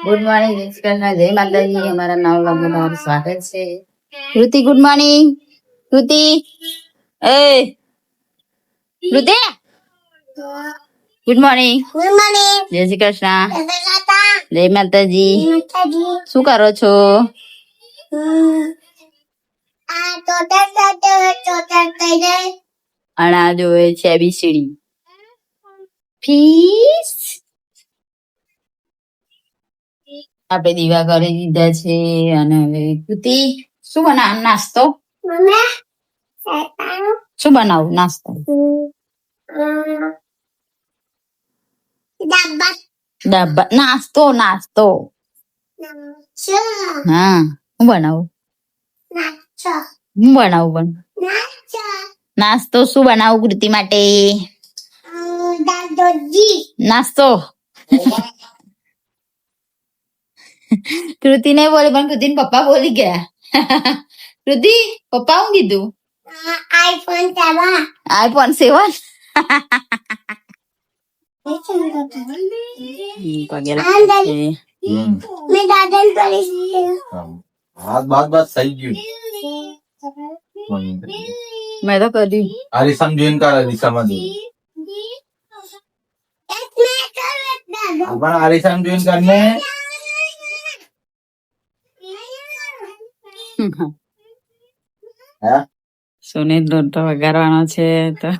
Good morning જય માતાજી. અમારા નવ વાગે તમારું સ્વાગત છે. કૃતિ ગુડ મોર્નિંગ. કૃતિ એ કૃતિ ગુડ મોર્નિંગ. જય શ્રી કૃષ્ણ. જય માતાજી. શું કરો છો? અણા જોવે છે બીસીડી ફીસ. આપણે દીવા કરી દીધા છે અને હવે કૃતિ શું બનાવ નાસ્તો? શું બનાવું નાસ્તો? નાસ્તો નાસ્તો હા હું બનાવું? હું બનાવું પણ નાસ્તો શું બનાવું કૃતિ માટે? નાસ્તો કૃતિ નહીં બોલે પણ કૃતિ પપ્પા બોલી ગયા. કૃતિ પપ્પા હું કીધું? આઈફોન 7. મેં તો કર્યું. આરિસમ જોઈન કર આરિસમ પણ આરિસમ જોઈન કરને. સુનિલ દોડ તો વગાડવાનો છે તો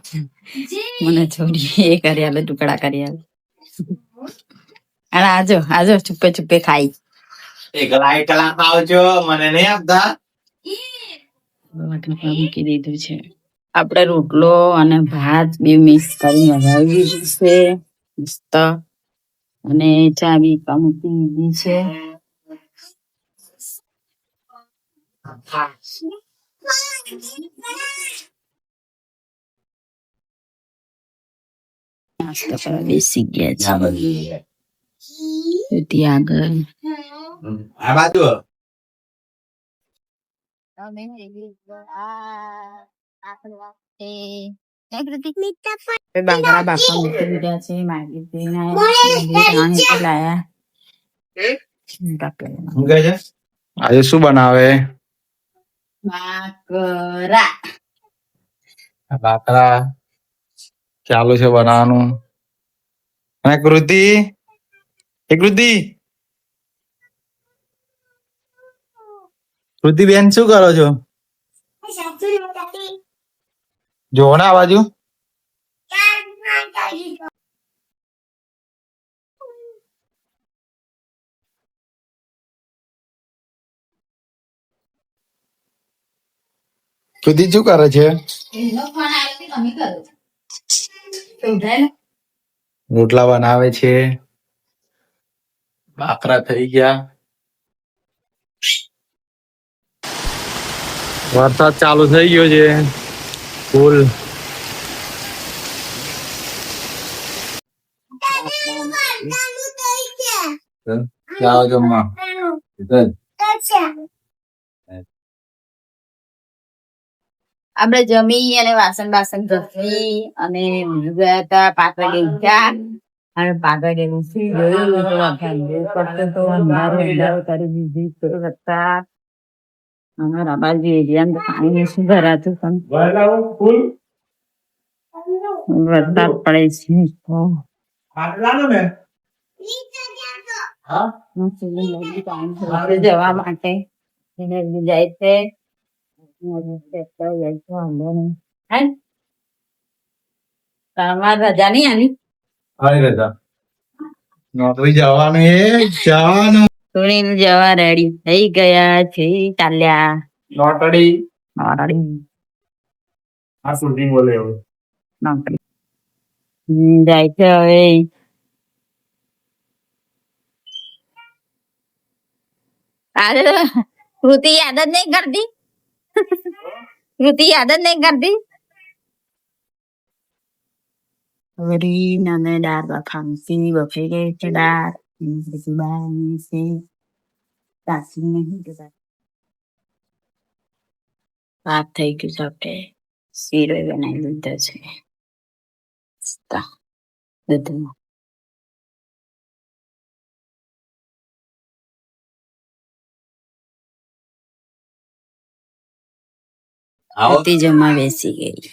મને છોડી એ કરી આલે ટુકડા કરી આલે. અને આજો આજો ચુપ્પે ચુપ્પે ખાઈ. એકલા એકલા આવજો મને નહીં આપતા. મૂકી દીધું છે. આપણે રોટલો અને ભાત બે મિક્સ કરી વગાવી દીધું છે મસ્ત. અને ચા બી મૂકી દીધી છે. નાસ્તો કરવા બેસી ગયા છે ત્યાં આગળ. આ બાજુ બાંગડા બાફા મૂકી દીધા છે. માગી લાયા. આજે શું બનાવે? બાકરા ચાલુ છે બનાવવાનું. અને કૃતિ કૃતિ બેન શું કરો છો? જોવો ને આ બાજુ. કૃતિ શું કરે છે? રોટલા બનાવે છે. બાકરા થઈ ગયા. વરસાદ ચાલુ થઈ ગયો છે ફૂલ. જાઓ જમવા. આપણે જમી અને વાસણ બાસણ ઘસી અને ગયા હતા પાટણ ગયા અને પાટણ જોયું તો અંધારો કરી દીધી હતા. અમારા બાજુ એરિયા પાણી શું ભરાતું પણ વરસાદ પડે છે જવા માટે જાય છે. તમારે રજા નહી આની? રજા નોકરી જવાનું. સુનિલ જવા રેડી થઈ ગયા છે. ચાલ્યા નોટડી આ સુધી બોલે નોકરી જાય છે હવે. આજે કૃતિ યાદ જ નહીં કરતી. કૃતિ યાદ જ નહીં કરતી. વળી નાને દાળ બફાવી બફાઈ ગઈ છે દાળ. પછી બારની છે સાસી નહીં ભાત થઈ ગયું છે. આપણે શીરો બનાવી લીધો છે દૂધમાં. આવો શ્રુતિ જમવા બેસી ગઈ.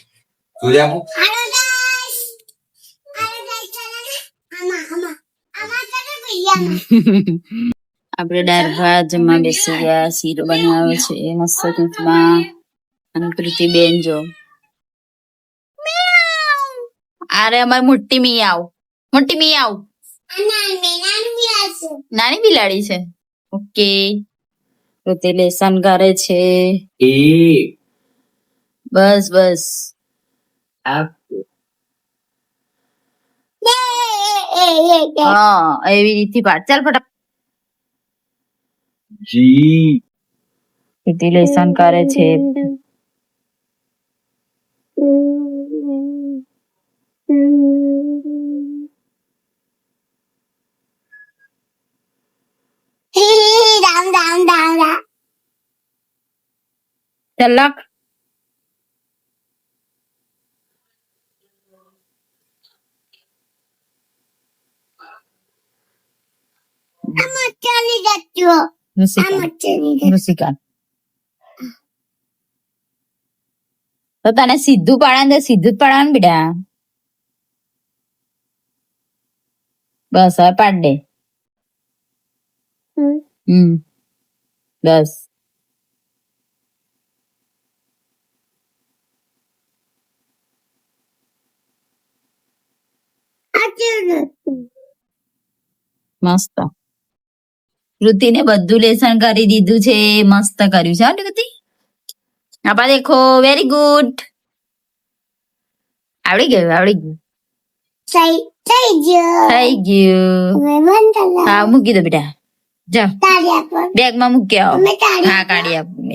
સૂર્યા આપણે દાળ ભાત જમવા બેસી ગયા. શીરો બનાવ્યો છે મસ્ત દૂધમાં. અને પ્રીતિબેન જો અરે અમારી મોટી મિયાવ નાની બિલાડી છે. ઓકે પ્રીતિ લેસન કરે છે. એ બસ બસ આ હા એવી રીતે પાડ. ચાલ ફટાફટ. જી પ્રીતિ લેસન કરે છે. ચાલ લખ. ઋષિકા તો તને સીધું પાડે તો સીધું જ પાડવાનું બેટા. બસ હવે પાડ દે. બસ મસ્ત. ઋતિને બધું લેસન કરી દીધું છે. મસ્ત કર્યું છે હો ઋતિ. આપા દેખો વેરી ગુડ. આવડી ગયું થઈ ગયું. હા મૂકી દો બેટા. જાઓ બેગમાં મૂકી આવો. હા કાઢી આપું.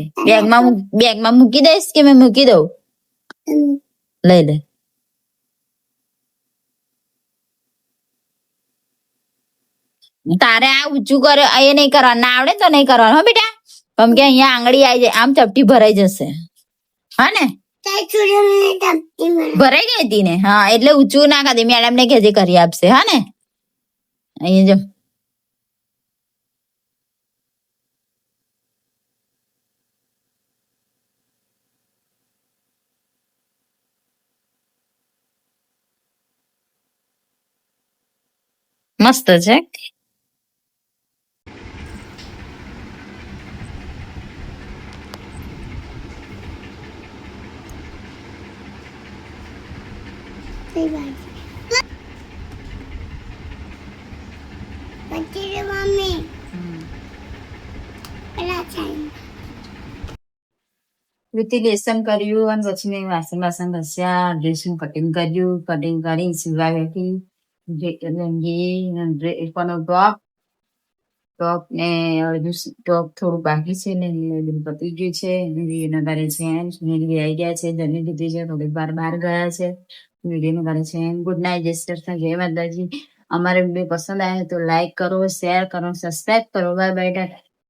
બેગમાં મૂકી દઈશ કે મેં મૂકી દઉં. લઈ લે. તારે આ ઊંચું કરે એ નહીં કરવાનું. ના આવડે તો નહીં કરવાનું હો બેટા. કેમ કે અહીંયા આંગળી આવી જાય આમ ચપટી ભરાઈ જશે. હા ને ભરાઈ ગઈ હતી ને. હા એટલે ઊંચું ના કરી. મેડમ ને કહેજે કરી આપશે. હા ને અહીંયા જો મસ્ત છે. ઋતિ લેસન કર્યું અને પછી મેં વાસણ ઘસ્યા. ડ્રેસનું કટિંગ કર્યું. કટિંગ કરી સિવા બેઠી. ટોપ ને અડધું ટોપ થોડું બાકી છે ને બધું પતી ગયું છે. વિડીયો નગાડે છે આવી ગયા છે. જમી લીધી છે. થોડીક વાર બહાર ગયા છે. વિડીયો નગાડે છે. Good night. જય શ્રી કૃષ્ણ. જય માતાજી. અમારે બે પસંદ આવે તો લાઈક કરો, શેર કરો, સબસ્ક્રાઈબ કરો. Bye bye.